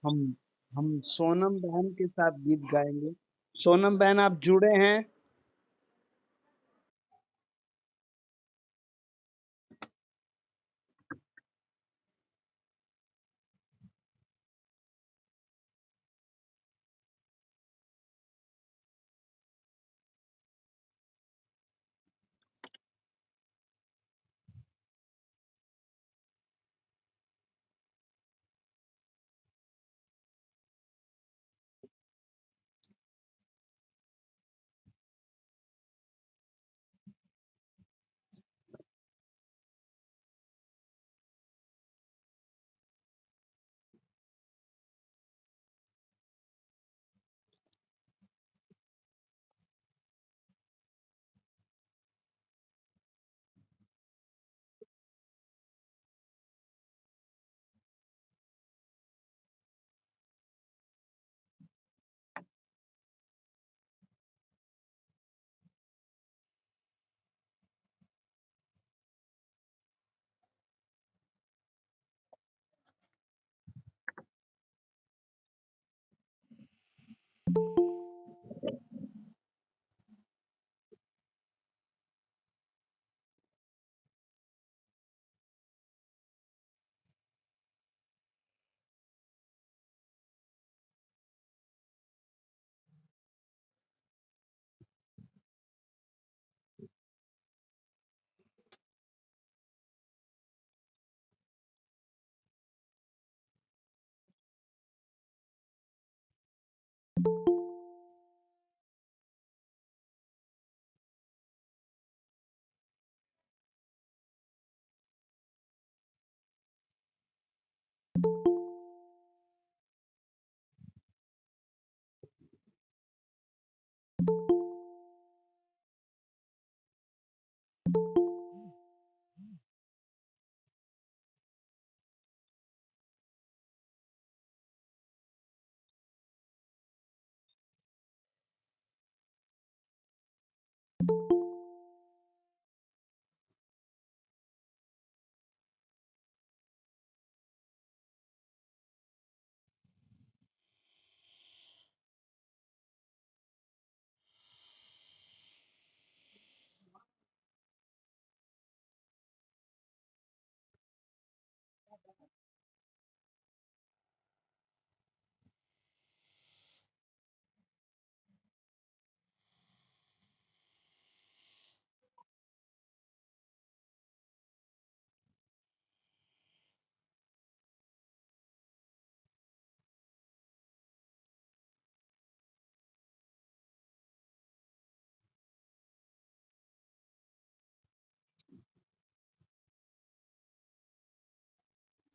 हम हम सोनम बहन के साथ गीत गाएंगे। सोनम बहन, आप जुड़े हैं?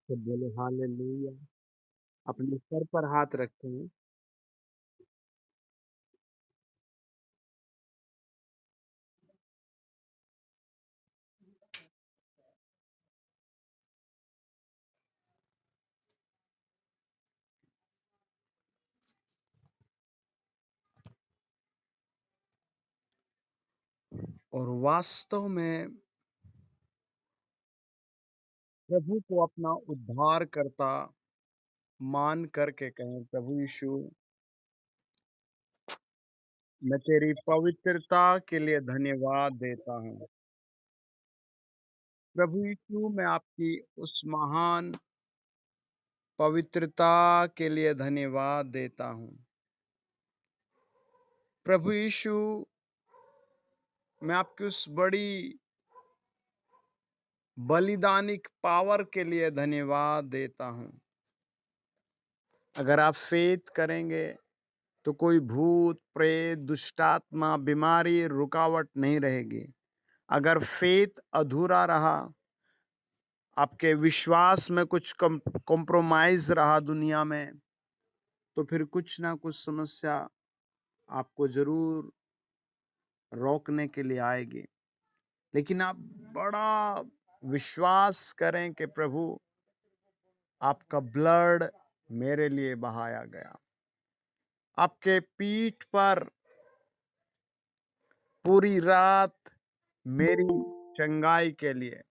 तो बोले हालेलुया। अपने सर पर हाथ रखते हैं। और वास्तव में प्रभु को अपना उद्धार करता मान करके कहें, प्रभु यीशु, मैं तेरी पवित्रता के लिए धन्यवाद देता हूँ। प्रभु यीशु, मैं आपकी उस महान पवित्रता के लिए धन्यवाद देता हूँ। प्रभु यीशु, मैं आपकी उस बड़ी बलिदानिक पावर के लिए धन्यवाद देता हूँ। अगर आप फेथ करेंगे तो कोई भूत प्रेत दुष्टात्मा बीमारी रुकावट नहीं रहेगी। अगर फेथ अधूरा रहा, आपके विश्वास में कुछ कॉम्प्रोमाइज रहा दुनिया में, तो फिर कुछ ना कुछ समस्या आपको जरूर रोकने के लिए आएगी। लेकिन आप बड़ा विश्वास करें कि प्रभु, आपका ब्लड मेरे लिए बहाया गया, आपके पीठ पर पूरी रात मेरी चंगाई के लिए,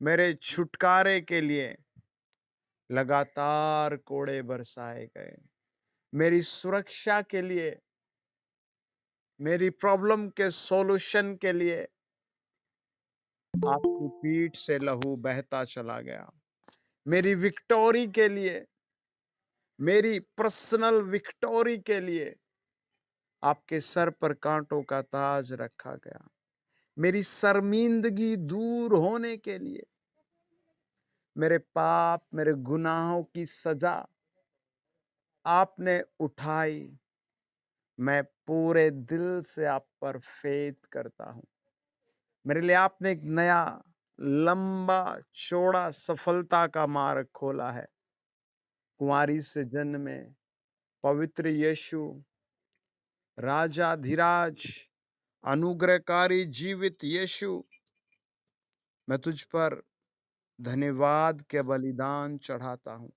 मेरे छुटकारे के लिए लगातार कोड़े बरसाए गए। मेरी सुरक्षा के लिए, मेरी प्रॉब्लम के सॉल्यूशन के लिए आपकी पीठ से लहू बहता चला गया। मेरी विक्टोरी के लिए, मेरी पर्सनल विक्टोरी के लिए आपके सर पर कांटों का ताज रखा गया। मेरी शर्मिंदगी दूर होने के लिए, मेरे पाप, मेरे गुनाहों की सजा आपने उठाई। मैं पूरे दिल से आप पर फेथ करता हूं। मेरे लिए आपने एक नया, लंबा, चौड़ा सफलता का मार्ग खोला है। कुंवारी से जन्मे पवित्र यीशु, राजाधिराज, अनुग्रहकारी जीवित यीशु, मैं तुझ पर धन्यवाद के बलिदान चढ़ाता हूं।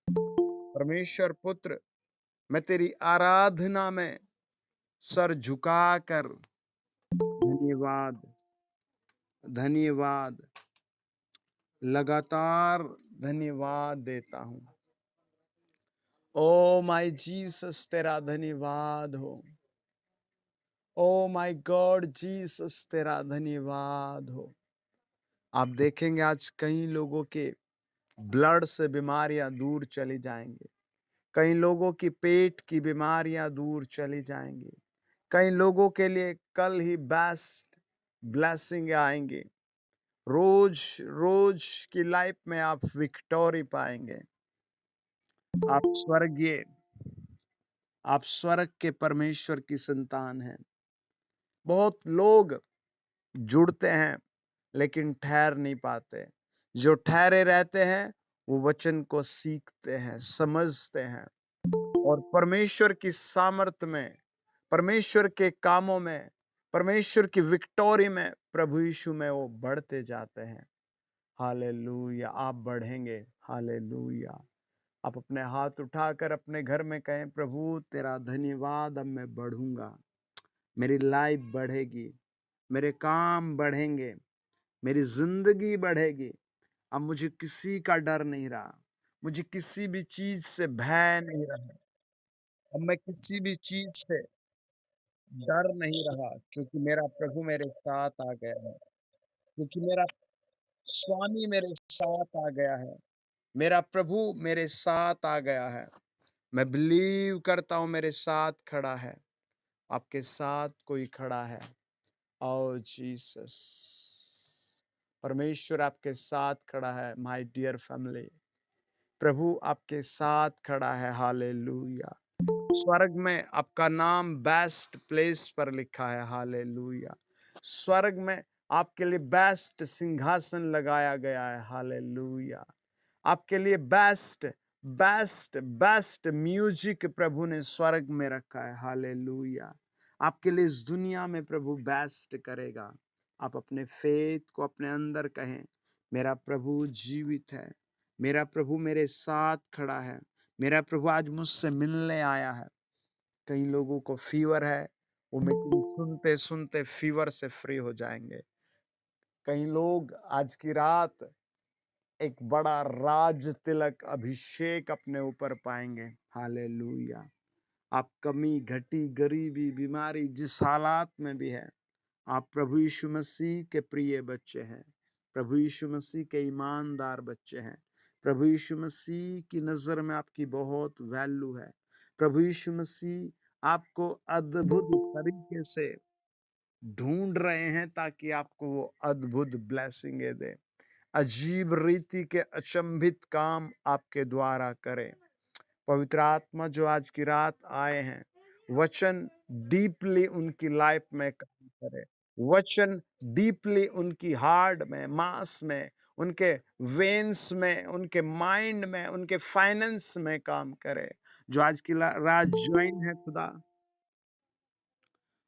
परमेश्वर पुत्र, मैं तेरी आराधना में सर झुकाकर धन्यवाद, धन्यवाद, लगातार धन्यवाद देता हूं। ओ माय जीसस, तेरा धन्यवाद हो। ओ माय गॉड जीसस, तेरा धन्यवाद हो। आप देखेंगे आज कई लोगों के ब्लड से बीमारियां दूर चली जाएंगी। कई लोगों की पेट की बीमारियां दूर चली जाएंगी। कई लोगों के लिए कल ही बेस्ट ब्लेसिंग आएंगे। रोज रोज की लाइफ में आप विक्टोरी पाएंगे। आप स्वर्गीय, आप स्वर्ग के परमेश्वर की संतान हैं। बहुत लोग जुड़ते हैं लेकिन ठहर नहीं पाते। जो ठहरे रहते हैं वो वचन को सीखते हैं, समझते हैं और परमेश्वर की सामर्थ में, परमेश्वर के कामों में, परमेश्वर की विक्टोरी में, प्रभु यीशु में वो बढ़ते जाते हैं। हालेलुया। आप बढ़ेंगे। हालेलुया। आप अपने हाथ उठाकर अपने घर में कहें, प्रभु तेरा धन्यवाद, अब मैं बढ़ूंगा। मेरी लाइफ बढ़ेगी, मेरे काम बढ़ेंगे, मेरी जिंदगी बढ़ेगी। अब मुझे किसी का डर नहीं रहा, मुझे किसी भी चीज से भय नहीं रहा। अब मैं किसी भी चीज से डर नहीं रहा, क्योंकि मेरा प्रभु मेरे साथ आ गया है, क्योंकि मेरा स्वामी मेरे साथ आ गया है, मेरा प्रभु मेरे साथ आ गया है। मैं बिलीव करता हूं मेरे साथ खड़ा है। आपके साथ कोई खड़ा है। ओ जीसस, परमेश्वर आपके साथ खड़ा है। माय डियर फैमिली, प्रभु आपके साथ खड़ा है। हालेलुया। स्वर्ग में आपका नाम बेस्ट प्लेस पर लिखा है। हालेलुया। स्वर्ग में आपके लिए बेस्ट सिंहासन लगाया गया है। हालेलुया। आपके लिए बेस्ट बेस्ट बेस्ट म्यूजिक प्रभु ने स्वर्ग में रखा है। हालेलुया। आपके लिए इस दुनिया में प्रभु बेस्ट करेगा। आप अपने फेथ को अपने अंदर कहें, मेरा प्रभु जीवित है, मेरा प्रभु मेरे साथ खड़ा है, मेरा प्रभु आज मुझसे मिलने आया है। कई लोगों को फीवर है, वो मीटिंग सुनते सुनते फीवर से फ्री हो जाएंगे। कई लोग आज की रात एक बड़ा राज तिलक अभिषेक अपने ऊपर पाएंगे। हालेलुया। आप कमी, घटी, गरीबी, बीमारी, जिस हालात में भी है, आप प्रभु यीशु मसीह के प्रिय बच्चे हैं। प्रभु यीशु मसीह के ईमानदार बच्चे हैं। प्रभु यीशु मसीह की नजर में आपकी बहुत वैल्यू है। प्रभु यीशु मसीह आपको अद्भुत तरीके से ढूंढ रहे हैं ताकि आपको वो अद्भुत ब्लेसिंगें दे, अजीब रीति के अचंभित काम आपके द्वारा करे। पवित्र आत्मा जो आज की रात आए हैं, वचन डीपली उनकी लाइफ में काम करे। वचन डीपली उनकी हार्ट में, मांस में, उनके वेन्स में, उनके माइंड में, उनके फाइनेंस में काम करे। जो आज की रात ज्वाइन है खुदा,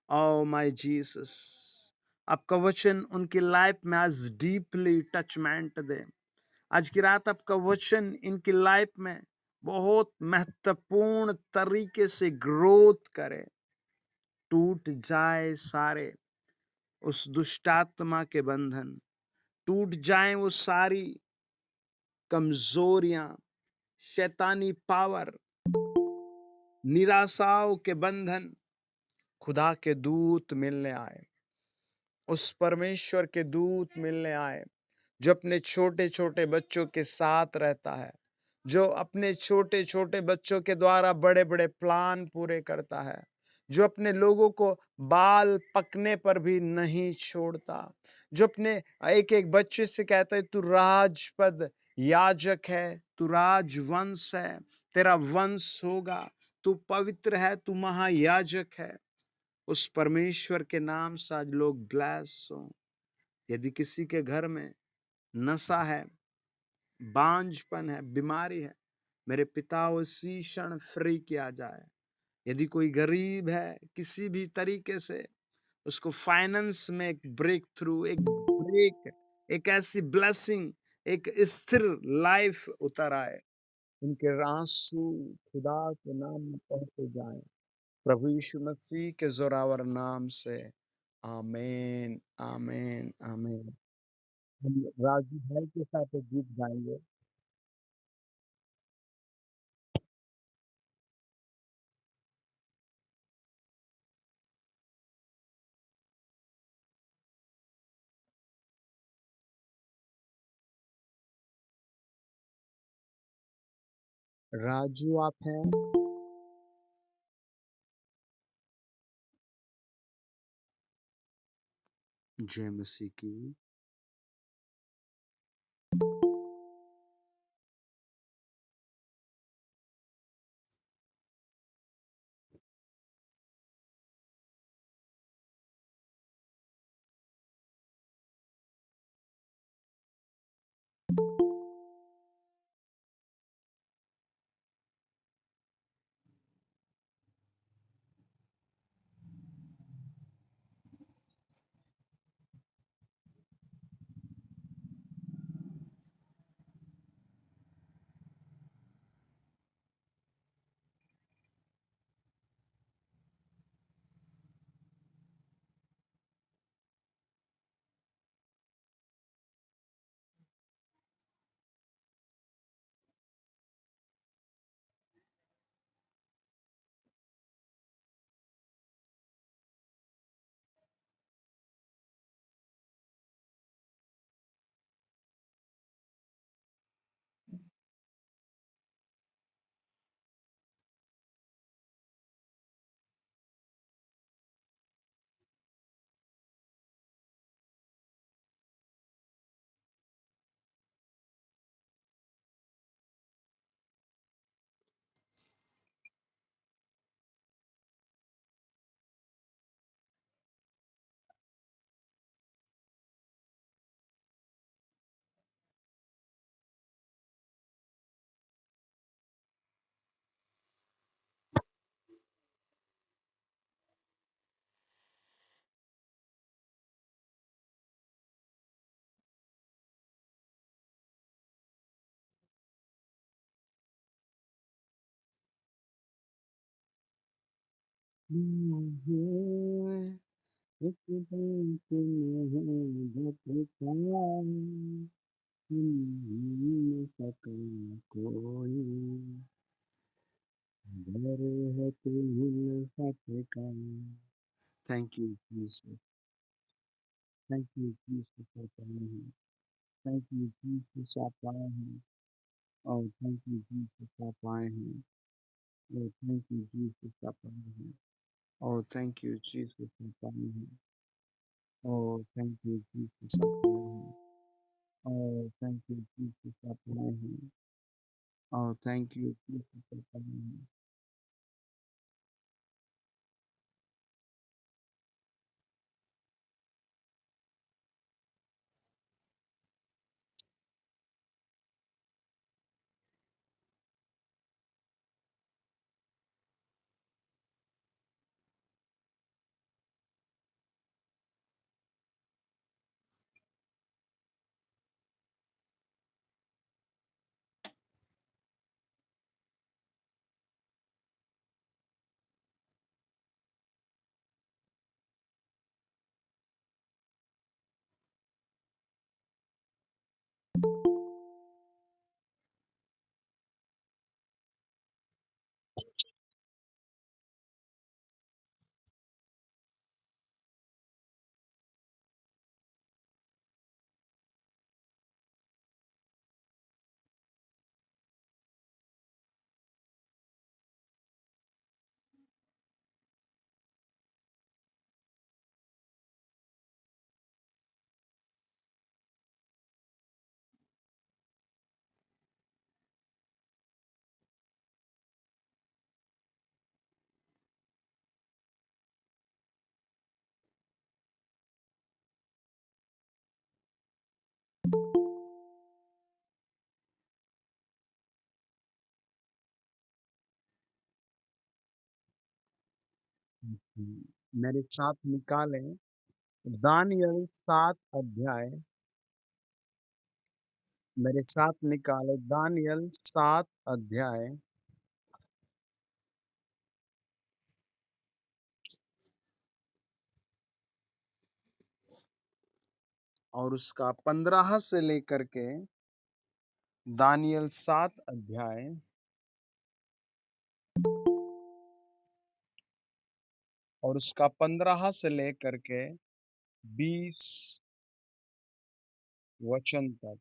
ओ माय जीसस, आपका वचन उनकी लाइफ में आज डीपली टचमेंट दे। आज की रात आपका वचन इनकी लाइफ में बहुत महत्वपूर्ण तरीके से ग्रोथ करे। टूट जाए सारे उस दुष्टात्मा के बंधन, टूट जाए वो सारी कमजोरियां, शैतानी पावर, निराशाओं के बंधन, खुदा के दूत मिलने आए। उस परमेश्वर के दूत मिलने आए जो अपने छोटे छोटे बच्चों के साथ रहता है, जो अपने छोटे छोटे बच्चों के द्वारा बड़े बड़े प्लान पूरे करता है, जो अपने लोगों को बाल पकने पर भी नहीं छोड़ता, जो अपने एक एक बच्चे से कहता है तू राजपद याजक है, तू राजवंश है, तेरा वंश होगा, तू पवित्र है, तू महायाजक है। उस परमेश्वर के नाम से आज लोग ब्लेस हों। यदि किसी के घर में नशा है, बांझपन है, बीमारी है, मेरे पिता उसी क्षण फ्री किया जाए। यदि कोई गरीब है, किसी भी तरीके से उसको फाइनेंस में एक ब्रेक थ्रू, एक ऐसी ब्लेसिंग, एक स्थिर लाइफ उतर आए, उनके आंसू खुदा के नाम में पहुंचे जाए, प्रभु यीशु मसीह के जोरावर नाम से। आमीन, आमीन, आमीन। हम राजू भाई के साथ एक गीत गाएंगे। राजू आप हैं? जय मसीह की। एक दिन तुम्हें भटकाया, न सका कोई, घर है तू मिल सकेगा। Thank you Jesus, thank you Jesus आप आए हैं, थैंक यू जीसस आप आए हैं, और थैंक यू जीसस आप आए हैं, और थैंक यू जीसस आप आए हैं, और थैंक यू जीसस आप आए हैं, और थैंक यू जीसस आप आए हैं, और थैंक यू जीसस आप आए हैं, और थैंक यू जीसस आप आए हैं। मेरे साथ निकालें दानियल 7 अध्याय। मेरे साथ निकाले दानियल 7 अध्याय और उसका 15 से लेकर के दानियल 7 अध्याय और उसका 15 से लेकर के 20 वचन तक।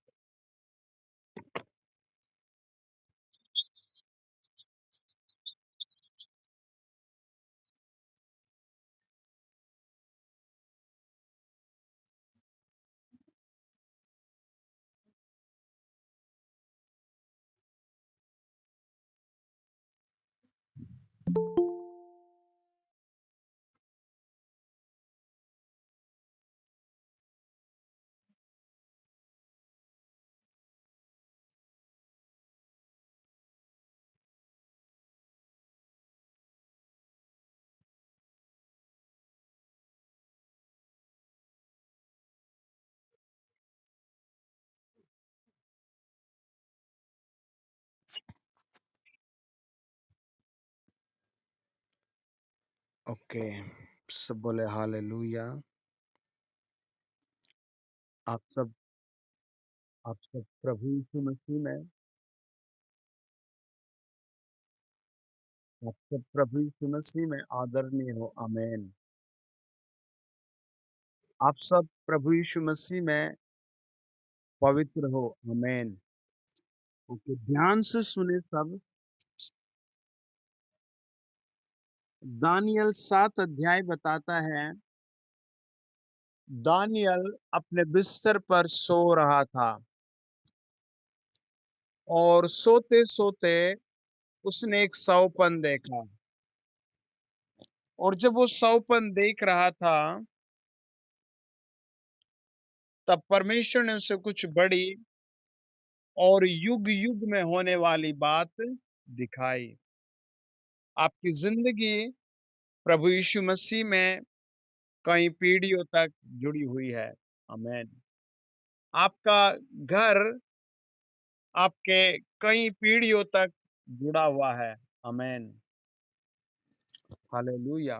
ओके, सब बोले हालेलुया। आप सब आप सब प्रभु यीशु मसीह में आप सब प्रभु यीशु मसीह में आदरणीय हो। आमेन। आप सब प्रभु यीशु मसीह में पवित्र हो। आमेन। ओके, ध्यान से सुने सब। दानियल 7 अध्याय बताता है, दानियल अपने बिस्तर पर सो रहा था और सोते सोते उसने एक सौपन देखा। और जब वो सौपन देख रहा था तब परमेश्वर ने उसे कुछ बड़ी और युग युग में होने वाली बात दिखाई। आपकी जिंदगी प्रभु यीशु मसीह में कई पीढ़ियों तक जुड़ी हुई है। आमेन। आपका घर आपके कई पीढ़ियों तक जुड़ा हुआ है। आमेन। हालेलुया।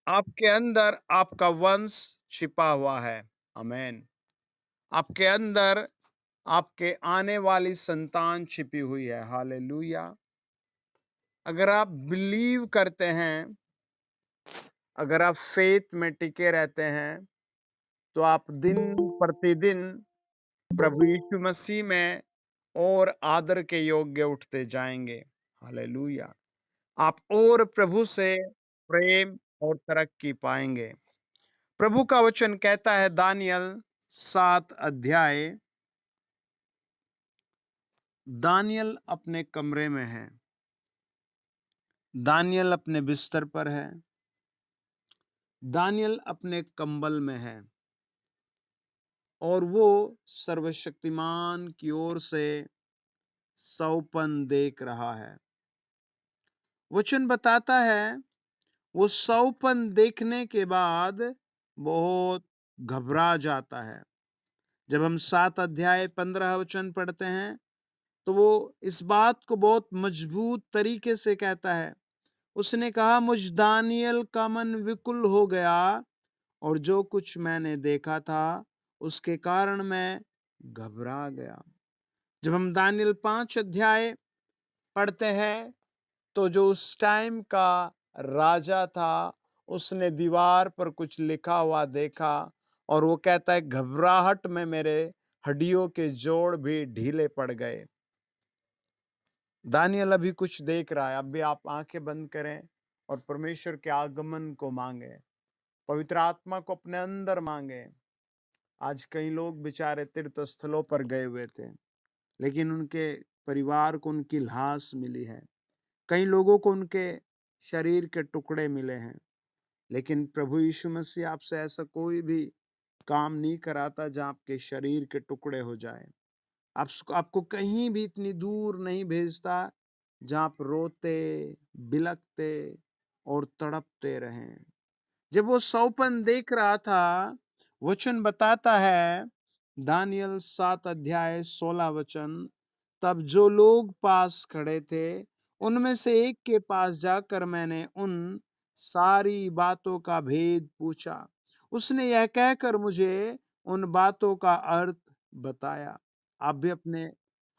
आपके अंदर आपका वंश छिपा हुआ है। आमेन। आपके अंदर आपके आने वाली संतान छिपी हुई है। हालेलुया। अगर आप बिलीव करते हैं, अगर आप फेथ में टिके रहते हैं, तो आप दिन प्रतिदिन प्रभु यीशु मसीह में और आदर के योग्य उठते जाएंगे। हालेलुया। आप और प्रभु से प्रेम और तरक्की पाएंगे। प्रभु का वचन कहता है, दानियल 7 अध्याय। दानियल अपने कमरे में है। दानियल अपने बिस्तर पर है। दानियल अपने कंबल में है और वो सर्वशक्तिमान की ओर से सौपन देख रहा है। वचन बताता है, वो सौपन देखने के बाद बहुत घबरा जाता है। जब हम 7 अध्याय 15 वचन पढ़ते हैं तो वो इस बात को बहुत मजबूत तरीके से कहता है। उसने कहा, मुझ दानियल का मन विकुल हो गया और जो कुछ मैंने देखा था उसके कारण मैं घबरा गया। जब हम दानियल 5 अध्याय पढ़ते हैं तो जो उस टाइम का राजा था उसने दीवार पर कुछ लिखा हुआ देखा और वो कहता है, घबराहट में मेरे हड्डियों के जोड़ भी ढीले पड़ गए। दानियल अभी कुछ देख रहा है। अब भी आप आंखें बंद करें और परमेश्वर के आगमन को मांगे, पवित्र आत्मा को अपने अंदर मांगे। आज कई लोग बेचारे तीर्थ स्थलों पर गए हुए थे, लेकिन उनके परिवार को उनकी लाश मिली है। कई लोगों को उनके शरीर के टुकड़े मिले हैं, लेकिन प्रभु यीशु मसीह आपसे ऐसा कोई भी काम नहीं कराता जहां आपके शरीर के टुकड़े हो जाए। आपको कहीं भी इतनी दूर नहीं भेजता जहां आप रोते बिलखते और तड़पते रहें। जब वो सौपन देख रहा था, वचन बताता है, दानियल 7 अध्याय 16 वचन, तब जो लोग पास खड़े थे, उनमें से एक के पास जाकर मैंने उन सारी बातों का भेद पूछा। उसने यह कहकर मुझे उन बातों का अर्थ बताया। आप भी अपने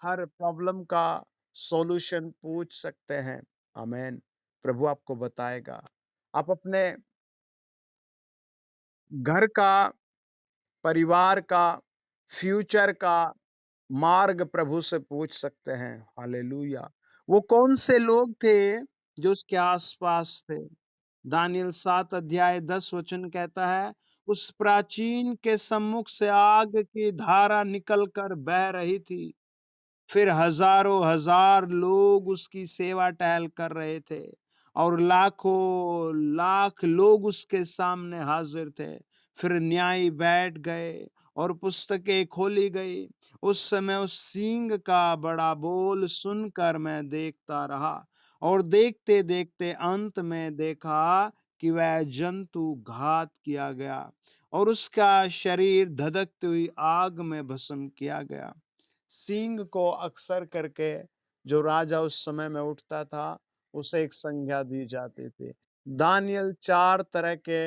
हर प्रॉब्लम का सॉल्यूशन पूछ सकते हैं। आमेन। प्रभु आपको बताएगा। आप अपने घर का, परिवार का, फ्यूचर का मार्ग प्रभु से पूछ सकते हैं। हालेलुया। वो कौन से लोग थे जो उसके आसपास थे? दानियल 7 अध्याय 10 वचन कहता है, उस प्राचीन के सम्मुख से आग की धारा निकल कर बह रही थी। फिर हजारों हजार लोग उसकी सेवा टहल कर रहे थे और लाखों लाख लोग उसके सामने हाजिर थे। फिर न्यायी बैठ गए और पुस्तकें खोली गई। उस समय उस सींग का बड़ा बोल सुनकर मैं देखता रहा और देखते देखते अंत में देखा कि वह जंतु घात किया गया और उसका शरीर धधकती हुई आग में भस्म किया गया। सींग को अक्सर करके जो राजा उस समय में उठता था, उसे एक संज्ञा दी जाती थी। दानियल 4 तरह के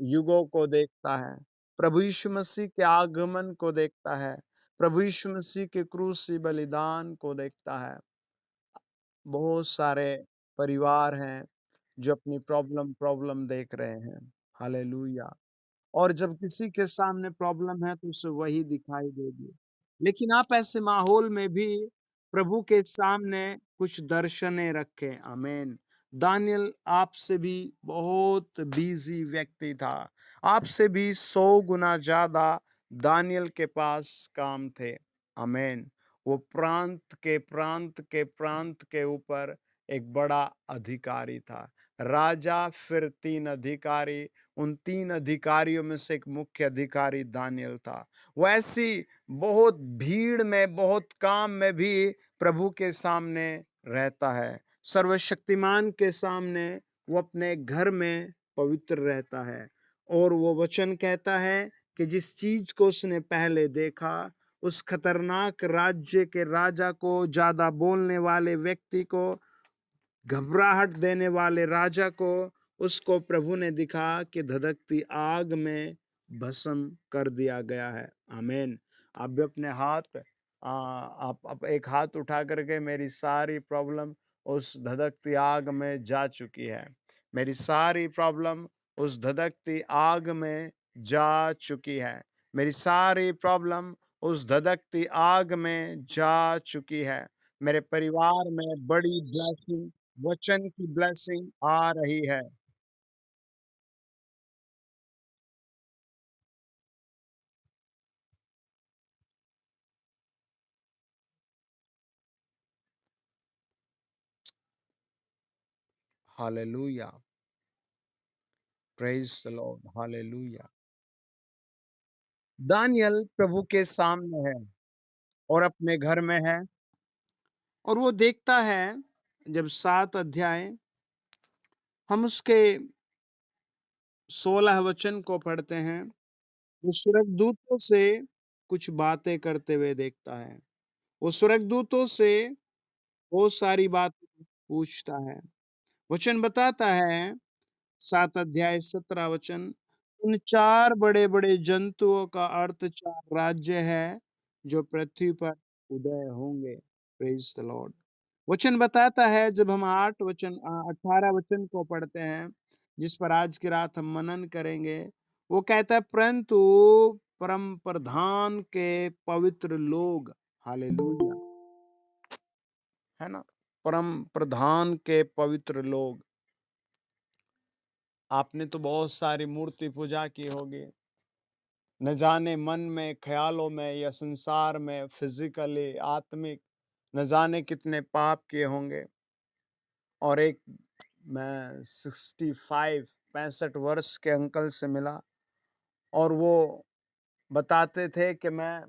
युगों को देखता है। प्रभु यीशु मसीह के आगमन को देखता है। प्रभु यीशु मसीह के क्रूसी बलिदान को देखता है। बहुत सारे परिवार हैं जो अपनी प्रॉब्लम देख रहे हैं। हालेलुया। और जब किसी के सामने प्रॉब्लम है तो उसे वही दिखाई देगी। लेकिन आप ऐसे माहौल में भी प्रभु के सामने कुछ दर्शनें रखें। आमीन। दानियल आपसे भी बहुत बिजी व्यक्ति था। आपसे भी 100 गुना ज्यादा दानियल के पास काम थे। आमीन। वो प्रांत के ऊपर एक बड़ा अधिकारी था। राजा, फिर 3 अधिकारी, उन 3 अधिकारियों में से एक मुख्य अधिकारी दानियल था। वो ऐसी बहुत भीड़ में, बहुत काम में भी प्रभु के सामने रहता है। सर्वशक्तिमान के सामने वो अपने घर में पवित्र रहता है। और वो वचन कहता है कि जिस चीज को उसने पहले देखा, उस खतरनाक राज्य के राजा को, ज्यादा बोलने वाले व्यक्ति को, घबराहट देने वाले राजा को, उसको प्रभु ने दिखा कि धधकती आग में भस्म कर दिया गया है। आमीन। आप भी अपने हाथ आप एक हाथ उठा करके, मेरी सारी प्रॉब्लम उस धधकती आग में जा चुकी है। मेरी सारी प्रॉब्लम उस धधकती आग में जा चुकी है। मेरी सारी प्रॉब्लम उस धधकती आग में जा चुकी है। मेरे परिवार में बड़ी ब्लेसिंग, वचन की ब्लेसिंग आ रही है। Hallelujah. Praise the Lord. Hallelujah. Daniel प्रभु के सामने है और अपने घर में है, और वो देखता है, जब 7 अध्याय हम उसके 16 वचन को पढ़ते हैं, वो स्वर्गदूतों से कुछ बातें करते हुए देखता है। वो स्वर्गदूतों से बहुत सारी बातें पूछता है। वचन बताता है, 7 अध्याय 17 वचन, उन 4 बड़े-बड़े जंतुओं का अर्थ 4 राज्य है, जो पृथ्वी पर उदय होंगे। Praise the Lord. वचन बताता है, जब हम 18 वचन को पढ़ते हैं, जिस पर आज की रात हम मनन करेंगे, वो कहता है, परंतु परम प्रधान के पवित्र लोग, हालेलुया, है ना? परम प्रधान के पवित्र लोग। आपने तो बहुत सारी मूर्ति पूजा की होगी। न जाने मन में, ख्यालों में या संसार में, फिजिकली, आत्मिक, न जाने कितने पाप किए होंगे। और एक मैं 65 वर्ष के अंकल से मिला, और वो बताते थे कि मैं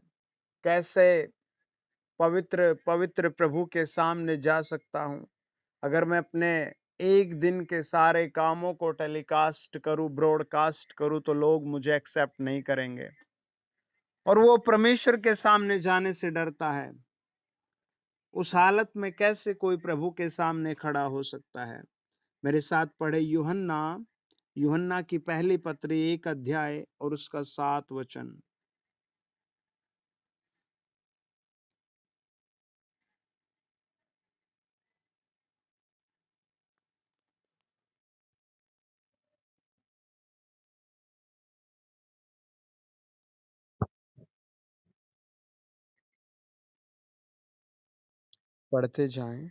कैसे पवित्र पवित्र प्रभु के सामने जा सकता हूँ, अगर मैं अपने एक दिन के सारे कामों को टेलीकास्ट करूं, ब्रॉडकास्ट करूं, तो लोग मुझे एक्सेप्ट नहीं करेंगे और वो परमेश्वर के सामने जाने से डरता है। उस हालत में कैसे कोई प्रभु के सामने खड़ा हो सकता है? मेरे साथ पढ़े यूहन्ना, यूहन्ना की पहली पत्री 1 अध्याय और उसका 7 वचन। पढ़ते जाएं।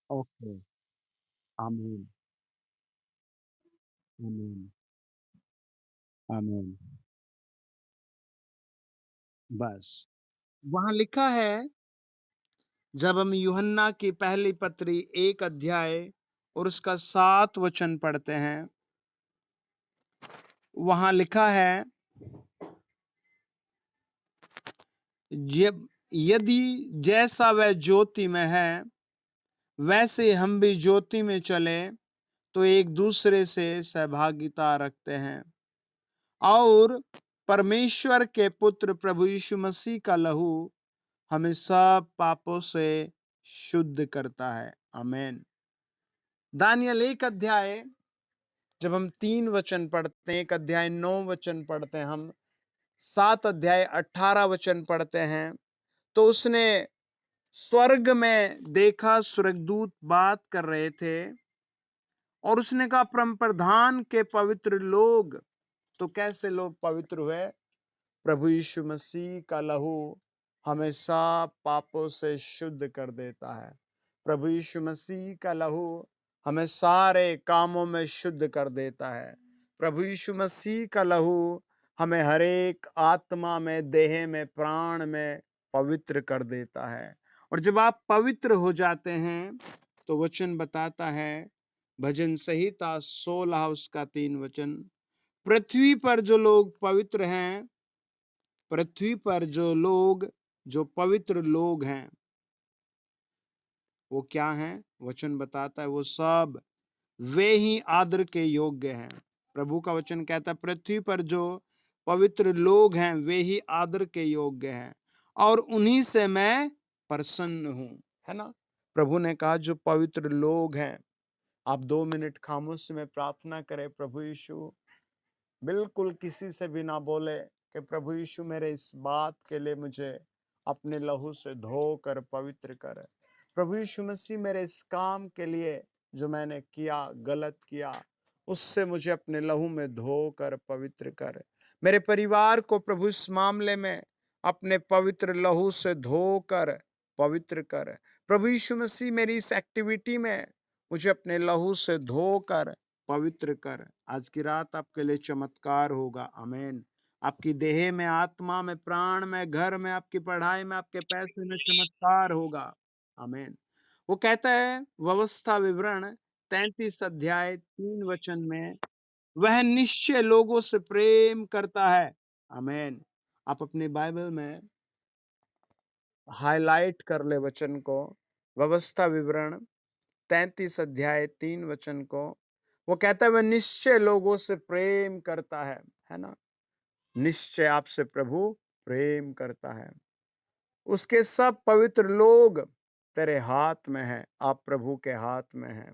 ओके। आमीन। आमीन। आमीन। बस वहां लिखा है, जब हम यूहन्ना की पहली पत्री 1 अध्याय और उसका 7 वचन पढ़ते हैं, वहां लिखा है, जब यदि जैसा वह ज्योति में है वैसे हम भी ज्योति में चले तो एक दूसरे से सहभागिता रखते हैं और परमेश्वर के पुत्र प्रभु यीशु मसीह का लहू हमें सब पापों से शुद्ध करता है। आमीन। दानियल 1 अध्याय, जब हम 3 वचन पढ़ते हैं, 1 अध्याय 9 वचन पढ़ते हैं, हम 7 अध्याय 18 वचन पढ़ते हैं, तो उसने स्वर्ग में देखा, स्वर्गदूत बात कर रहे थे और उसने कहा, परम प्रधान के पवित्र लोग। तो कैसे लोग पवित्र हुए? प्रभु यीशु मसीह का लहू हमेशा पापों से शुद्ध कर देता है। प्रभु यीशु मसीह का लहू हमें सारे कामों में शुद्ध कर देता है। प्रभु यीशु मसीह का लहू हमें हर एक आत्मा में, देह में, प्राण में पवित्र कर देता है। और जब आप पवित्र हो जाते हैं तो वचन बताता है, भजन संहिता 16 उसका 3 वचन, पृथ्वी पर जो लोग पवित्र हैं, पृथ्वी पर जो लोग, जो पवित्र लोग हैं, वो क्या हैं? वचन बताता है, वो सब वे ही आदर के योग्य हैं। प्रभु का वचन कहता है, पृथ्वी पर जो पवित्र लोग हैं वे ही आदर के योग्य हैं और उन्हीं से मैं प्रसन्न हूं। है ना? प्रभु ने कहा, जो पवित्र लोग हैं। आप 2 मिनट खामोशी में प्रार्थना करें, प्रभु यीशु, बिल्कुल किसी से भी ना बोले कि प्रभु यीशु मेरे इस बात के लिए मुझे अपने लहू से धोकर पवित्र कर। प्रभु यीशु मसीह, मेरे इस काम के लिए जो मैंने किया, गलत किया, उससे मुझे अपने लहू में धोकर पवित्र कर। मेरे परिवार को प्रभु इस मामले में अपने पवित्र लहू से धोकर पवित्र कर। प्रभु यीशु मसीह, मेरी इस एक्टिविटी में मुझे अपने लहू से धोकर पवित्र कर। आज की रात आपके लिए चमत्कार होगा। आमीन। आपकी देह में, आत्मा में, प्राण में, घर में, आपकी पढ़ाई में, आपके पैसे में चमत्कार होगा। आमीन। वो कहता है, व्यवस्था विवरण 33 अध्याय 3 वचन में, वह निश्चय लोगों से प्रेम करता है। आमीन। आप अपनी बाइबल में हाईलाइट कर ले वचन को, व्यवस्था विवरण 33 अध्याय 3 वचन को। वो कहता है, वह निश्चय लोगों से प्रेम करता है ना? निश्चय आपसे प्रभु प्रेम करता है। उसके सब पवित्र लोग तेरे हाथ में हैं, आप प्रभु के हाथ में हैं।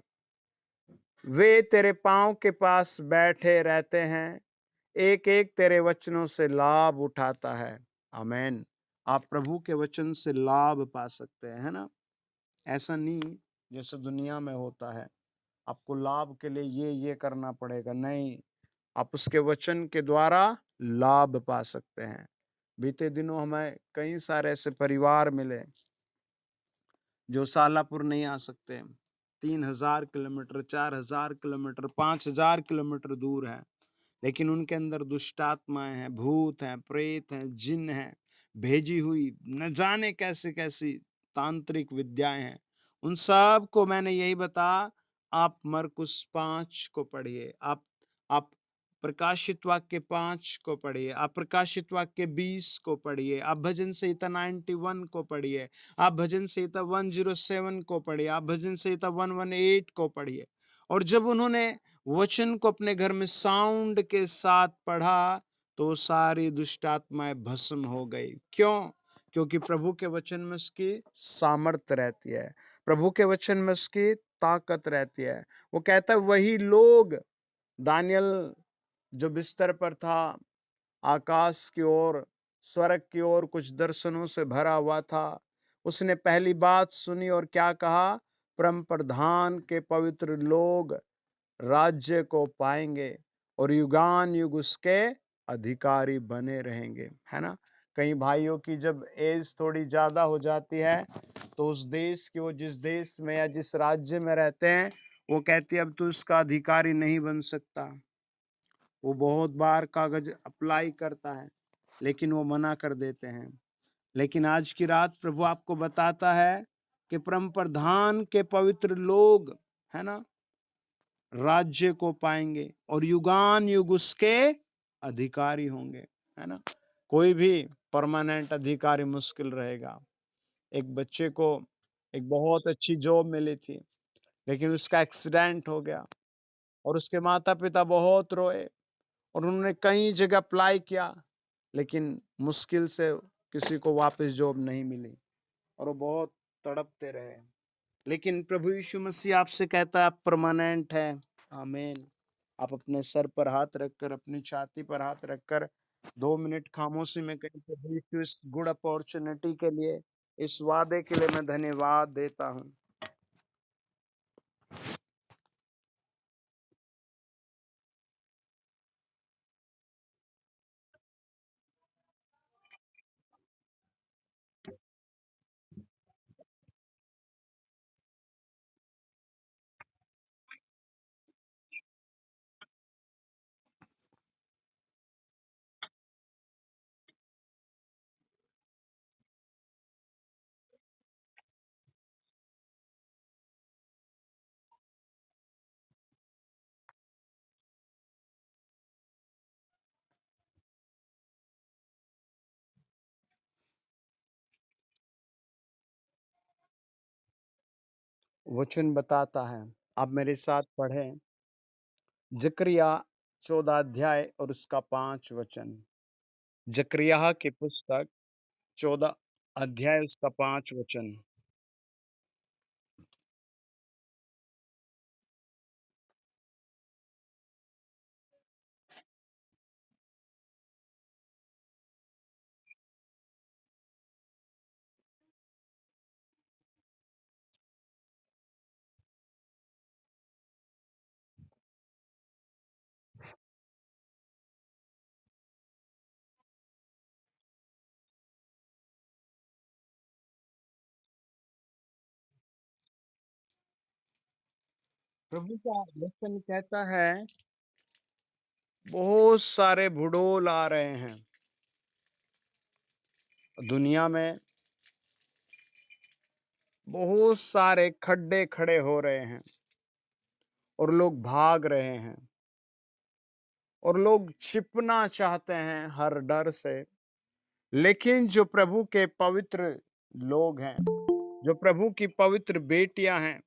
वे तेरे पांव के पास बैठे रहते हैं, एक एक तेरे वचनों से लाभ उठाता है। आमीन। आप प्रभु के वचन से लाभ पा सकते हैं, है ना? ऐसा नहीं जैसे दुनिया में होता है, आपको लाभ के लिए ये करना पड़ेगा। नहीं, आप उसके वचन के द्वारा लाभ पा सकते हैं। बीते दिनों हमें कई सारे ऐसे परिवार मिले जो सालापुर नहीं आ सकते, 3000 किलोमीटर, 4000 किलोमीटर, 5000 किलोमीटर दूर है, लेकिन उनके अंदर दुष्ट आत्माएं हैं, भूत हैं, प्रेत हैं, जिन हैं, भेजी हुई न जाने कैसी कैसी तांत्रिक विद्याएं हैं। उन सब को मैंने यही बता, आप मरकुस 5 को पढ़िए, आप प्रकाशित वाक्य 5 को पढ़िए, आप प्रकाशित वाक्य 20 को पढ़िए, आप भजन संहिता 91 को पढ़िए, आप भजन संहिता 107 को पढ़िए, आप भजन संहिता 118 को पढ़िए। और जब उन्होंने वचन को अपने घर में साउंड के साथ पढ़ा तो सारी दुष्ट आत्माएं भस्म हो गई। क्यों? क्योंकि प्रभु के वचन में उसकी सामर्थ्य रहती है, प्रभु के वचन में उसकी ताकत रहती है। वो कहता है वही लोग, दानियल जो बिस्तर पर था, आकाश की ओर, स्वर्ग की ओर कुछ दर्शनों से भरा हुआ था, उसने पहली बात सुनी और क्या कहा? परम प्रधान के पवित्र लोग राज्य को पाएंगे और युगान युग उसके अधिकारी बने रहेंगे, है ना। कई भाइयों की जब एज थोड़ी ज्यादा हो जाती है तो उस देश की, वो जिस देश में या जिस राज्य में रहते हैं, वो कहती है अब तो उसका अधिकारी नहीं बन सकता। वो बहुत बार कागज अप्लाई करता है लेकिन वो मना कर देते हैं। लेकिन आज की रात प्रभु आपको बताता है कि परम प्रधान के पवित्र लोग, है ना, राज्य को पाएंगे और युगान युग उसके अधिकारी होंगे, है ना। कोई भी परमानेंट अधिकारी मुश्किल रहेगा। एक बच्चे को एक बहुत अच्छी जॉब मिली थी लेकिन उसका एक्सीडेंट हो गया और उसके माता पिता बहुत रोए और उन्होंने कई जगह अप्लाई किया लेकिन मुश्किल से किसी को वापस जॉब नहीं मिली और वो बहुत तड़पते रहे। लेकिन प्रभु यीशु मसीह आपसे कहता है आप परमानेंट है। आमीन। आप अपने सर पर हाथ रखकर, अपनी छाती पर हाथ रखकर 2 मिनट खामोशी में कहें, प्रभु यीशु इस गुड अपॉर्चुनिटी के लिए, इस वादे के लिए मैं धन्यवाद देता हूँ। वचन बताता है, आप मेरे साथ पढ़ें, जकरिया 14 अध्याय और उसका 5 वचन। जकरिया की पुस्तक 14 अध्याय उसका 5 वचन। प्रभु का वचन कहता है बहुत सारे भूडोल आ रहे हैं दुनिया में, बहुत सारे खड्डे खड़े हो रहे हैं और लोग भाग रहे हैं और लोग छिपना चाहते हैं हर डर से। लेकिन जो प्रभु के पवित्र लोग हैं, जो प्रभु की पवित्र बेटियां हैं,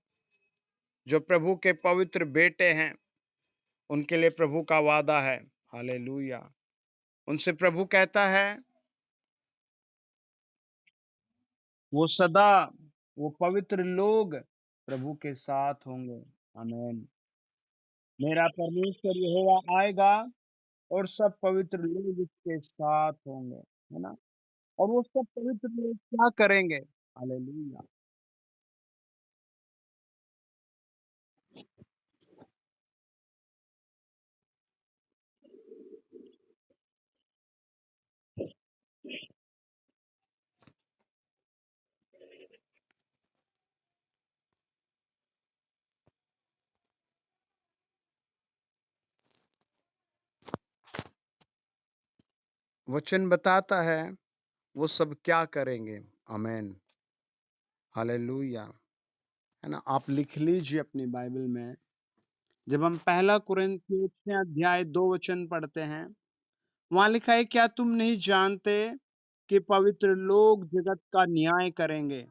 जो प्रभु के पवित्र बेटे हैं, उनके लिए प्रभु का वादा है। हालेलुया। उनसे प्रभु कहता है वो सदा, वो पवित्र लोग प्रभु के साथ होंगे। आमीन। मेरा परमेश्वर यहोवा आएगा और सब पवित्र लोग उसके साथ होंगे, है ना। और वो सब पवित्र लोग क्या करेंगे? हालेलुया। वचन बताता है वो सब क्या करेंगे। आमीन। हालेलुया। है ना? आप लिख लीजिए अपनी बाइबल में। जब हम पहला कुरिन्थियों 6 अध्याय 2 वचन पढ़ते हैं, वहाँ लिखा है, क्या तुम नहीं जानते कि पवित्र लोग जगत का न्याय करेंगे?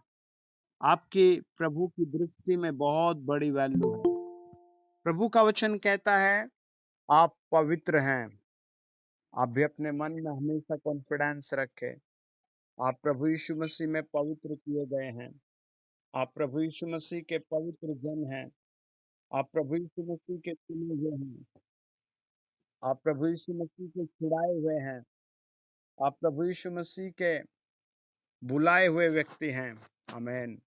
आपकी प्रभु की दृष्टि में बहुत बड़ी वैल्यू है। प्रभु का वचन कहता है, आप पवित्र हैं। आप भी अपने मन में हमेशा कॉन्फिडेंस रखें। आप प्रभु यीशु मसीह में पवित्र किए गए हैं। आप प्रभु यीशु मसीह के पवित्र जन हैं। आप प्रभु यीशु मसीह के चुने हुए हैं। आप प्रभु यीशु मसीह के छुड़ाए हुए हैं। आप प्रभु यीशु मसीह के बुलाए हुए व्यक्ति हैं। आमीन।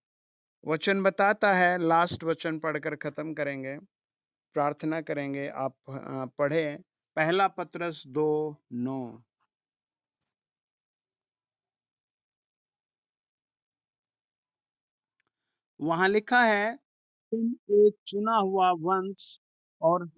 वचन बताता है, लास्ट वचन पढ़कर खत्म करेंगे, प्रार्थना करेंगे। आप पढ़ें पहला पतरस 2:9। वहां लिखा है, तुम एक चुना हुआ वंश और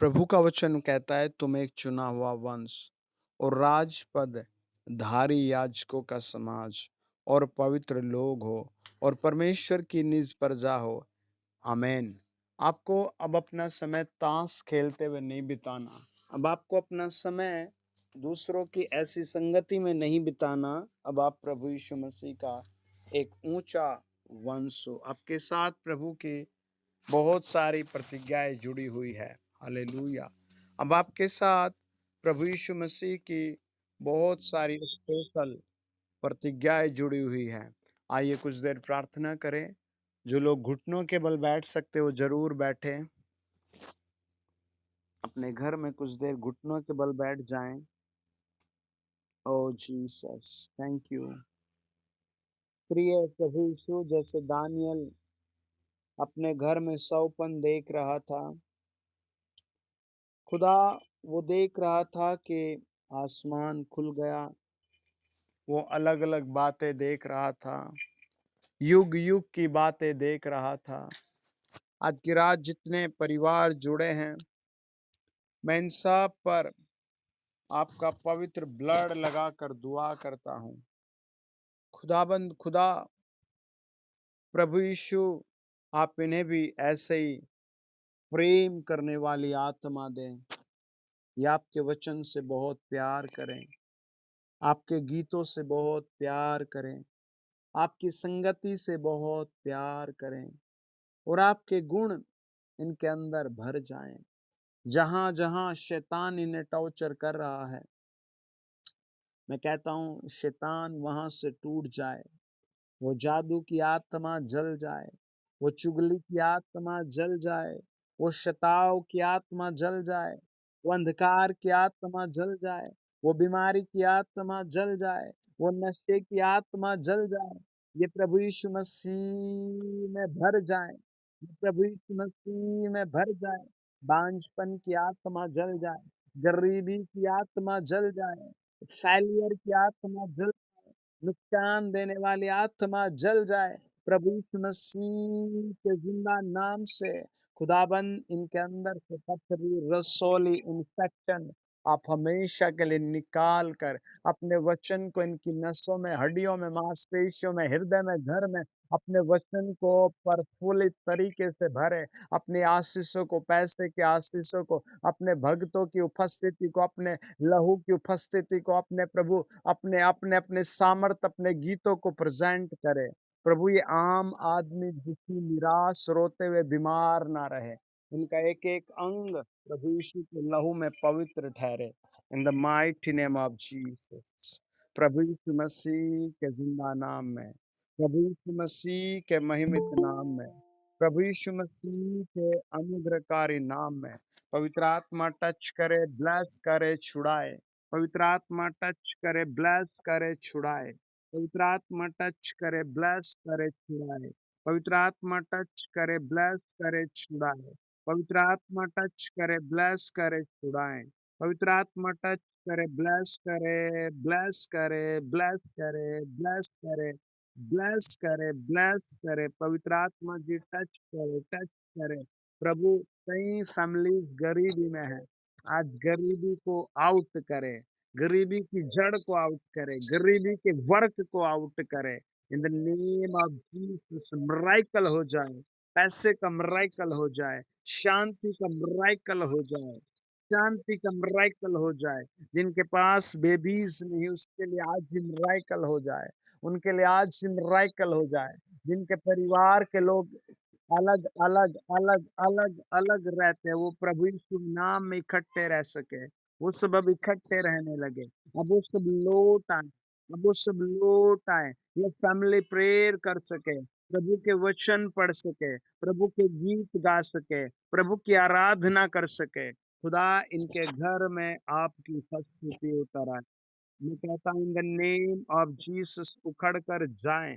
प्रभु का वचन कहता है, तुम एक चुना हुआ वंश और राजपद धारी याजकों का समाज और पवित्र लोग हो और परमेश्वर की निज प्रजा हो। आमीन। आपको अब अपना समय ताश खेलते हुए नहीं बिताना। अब आपको अपना समय दूसरों की ऐसी संगति में नहीं बिताना। अब आप प्रभु यीशु मसीह का एक ऊंचा वंश हो। आपके साथ प्रभु की बहुत सारी प्रतिज्ञाएं जुड़ी हुई है। हालेलुया। अब आपके साथ प्रभु यीशु मसीह की बहुत सारी स्पेशल प्रतिज्ञाएं जुड़ी हुई हैं। आइए कुछ देर प्रार्थना करें। जो लोग घुटनों के बल बैठ सकते हो जरूर बैठें। अपने घर में कुछ देर घुटनों के बल बैठ जाएं। ओ जीसस, थैंक यू। प्रिय प्रभु यीशु, जैसे दानियल अपने घर में सौपन देख रहा था, खुदा वो देख रहा था कि आसमान खुल गया। वो अलग अलग बातें देख रहा था, युग युग की बातें देख रहा था। आज की रात जितने परिवार जुड़े हैं, मैं इन सब पर आपका पवित्र ब्लड लगाकर दुआ करता हूँ। खुदाबंद खुदा प्रभु यीशु, आप इन्हें भी ऐसे ही प्रेम करने वाली आत्मा दें। ये आपके वचन से बहुत प्यार करें, आपके गीतों से बहुत प्यार करें, आपकी संगति से बहुत प्यार करें और आपके गुण इनके अंदर भर जाएं। जहां जहां शैतान इन्हें टॉर्चर कर रहा है, मैं कहता हूं शैतान वहां से टूट जाए। वो जादू की आत्मा जल जाए, वो चुगली की आत्मा जल जाए, वो शताव की आत्मा जल जाए, वो अंधकार की आत्मा जल जाए, वो बीमारी की आत्मा जल जाए, वो नशे की आत्मा जल जाए। ये प्रभु यीशु मसीह में भर जाए। ये प्रभु यीशु मसीह में भर जाए। बांझपन की आत्मा जल जाए, गरीबी की आत्मा जल जाए, फेलियर की आत्मा जल, नुकसान देने वाली आत्मा जल जाए। प्रभु यीशु मसीह के जिंदा नाम से खुदाबंद इनके अंदर से पथरी, रसौली, इन्फेक्शन आप हमेशा के लिए निकाल कर अपने वचन को इनकी नसों में, हड्डियों में, मांसपेशियों में, हृदय में, घर में अपने वचन को प्रफुल्लित तरीके से भरे। अपनी आशीषों को, पैसे की आशीषों को, अपने भक्तों की उपस्थिति को, अपने लहू की उपस्थिति को, अपने प्रभु अपने अपने अपने सामर्थ, अपने गीतों को प्रेजेंट करे। प्रभु ये आम आदमी दुखी, निराश, रोते हुए बीमार ना रहे। इनका एक एक अंग प्रभु यीशु के लहू में पवित्र ठहरे। In the mighty name of Jesus. प्रभु यीशु मसीह के जिंदा नाम में, प्रभु यीशु मसीह के महिमित नाम में, प्रभु यीशु मसीह के अनुग्रहकारी नाम में पवित्र आत्मा टच करे, ब्लेस करे, छुड़ाए। पवित्र आत्मा टच करे, ब्लेस करे, छुड़ाए। पवित्र आत्मा टच करे, ब्लेस करे, छुड़ाए। पवित्र आत्मा टच करे, ब्लेस करे, छुड़ाए। पवित्र आत्मा टच करे, ब्लेस करे, छुड़ाए। पवित्र आत्मा टच करे, ब्लेस करे, ब्लेस करे, ब्लेस करे, ब्लेस करे, ब्लेस करे, ब्लेस करे। पवित्र आत्मा जी टच करे, टच करे। प्रभु, कई फैमिलीज गरीबी में है, आज गरीबी को आउट करे, गरीबी की जड़ को आउट करे, गरीबी के वर्क को आउट करे। In the name of Jesus miracle हो जाए, पैसे का मिरेकल हो जाए, शांति का मिरेकल हो जाए, शांति का मिरेकल हो जाए। जिनके पास बेबीज नहीं, उसके लिए आज मिरेकल हो जाए, उनके लिए आज मिरेकल हो जाए। जिनके परिवार के लोग अलग अलग अलग अलग अलग रहते हैं, वो प्रभु यीशु नाम में इकट्ठे रह सके, वो सब अब इकट्ठे रहने लगे। अब वो सब लौट आए, अब वो सब लौट आए, ये फैमिली प्रेयर कर सके, प्रभु के वचन पढ़ सके, प्रभु के गीत गा सके, प्रभु की आराधना कर सके। खुदा, इनके घर में आपकी उपस्थिति उतर आए। मैं कहता हूँ in the name of Jesus उखड़ कर जाए,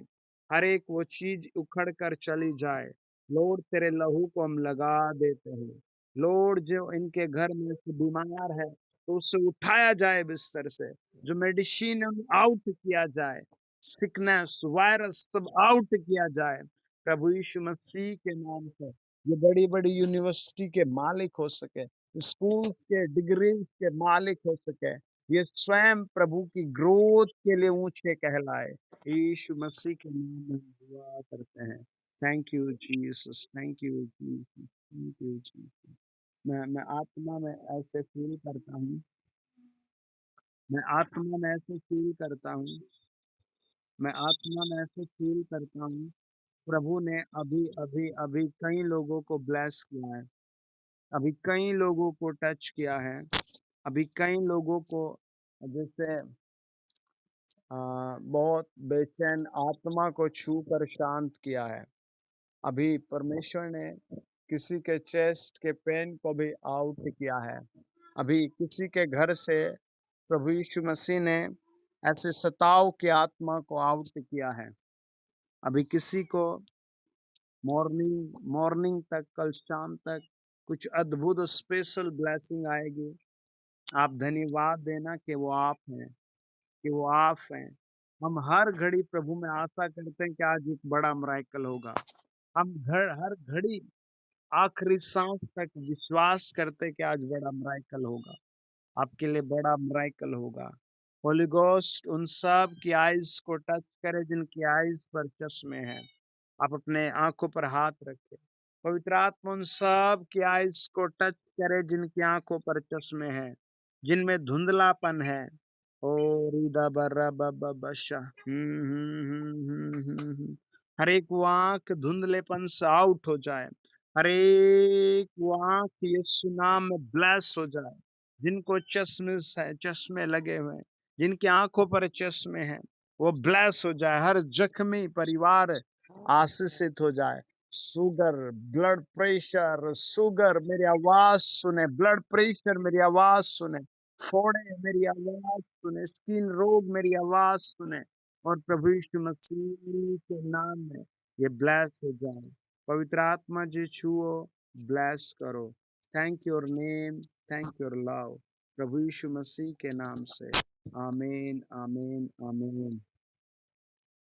हर एक वो चीज उखड़ कर चली जाए। लॉर्ड, तेरे लहू को हम लगा देते हैं। लॉर्ड, जो इनके घर में से बीमार है, तो उससे उठाया जाए बिस्तर से, जो मेडिसिन आउट किया जाए, सिकनेस वायरस सब आउट किया जाए प्रभु यीशु मसीह के नाम से। ये बड़ी बड़ी यूनिवर्सिटी के मालिक हो सके, स्कूल के डिग्रीज के मालिक हो सके, ये स्वयं प्रभु की ग्रोथ के लिए ऊंचे कहलाए। यीशु मसीह के नाम में हम दुआ करते हैं। Thank you Jesus, thank you Jesus, thank you Jesus. मैं आत्मा में ऐसे फील करता हूँ, मैं आत्मा में ऐसे फील करता हूँ, मैं आत्मा में ऐसे फील करता हूँ। प्रभु ने अभी अभी अभी कई लोगों को ब्लेस किया है, अभी कई लोगों को टच किया है, अभी कई लोगों को जैसे बहुत बेचैन आत्मा को छू कर शांत किया है। अभी परमेश्वर ने किसी के चेस्ट के पेन को भी आउट किया है। अभी किसी के घर से प्रभु यीशु मसीह ने ऐसे सताव की आत्मा को आउट किया है। अभी किसी को मॉर्निंग मॉर्निंग तक, कल शाम तक कुछ अद्भुत स्पेशल ब्लेसिंग आएगी। आप धन्यवाद देना कि वो आप हैं, कि वो आप हैं। हम हर घड़ी प्रभु में आशा करते हैं कि आज एक बड़ा मिरेकल होगा। हम हर घड़ी आखिरी सांस तक विश्वास करते हैं कि आज बड़ा मिरेकल होगा, आपके लिए बड़ा मिरेकल होगा। होली गोस्ट उन सब की आईज को टच करे जिनकी आईज पर चश्मे हैं। आप अपने आंखों पर हाथ रखें। पवित्र आत्मा उन सब की आईज को टच करे जिनकी आंखों पर चश्मे हैं, जिनमें धुंधलापन है। ओ रीदा बर्रा बाबा बशा हर एक वो आंख धुंधलेपन से आउट हो जाए, हर एक वो आंख यीशु नाम में ब्लेस हो जाए। जिनको चश्मे है, चश्मे लगे हुए हैं, जिनकी आंखों पर चश्मे हैं, वो ब्लेस हो जाए। हर जख्मी परिवार आशीषित हो जाए। शुगर, ब्लड प्रेशर, शुगर मेरी आवाज सुने, ब्लड प्रेशर मेरी आवाज सुने, फोड़े मेरी आवाज सुने, स्किन रोग मेरी आवाज सुने, और प्रभु यीशु मसीह के नाम में ये ब्लेस हो जाए। पवित्र आत्मा जी छुओ, ब्लेस करो। Thank your name, thank your love, प्रभु यीशु मसीह के नाम से। आमीन, आमीन, आमीन।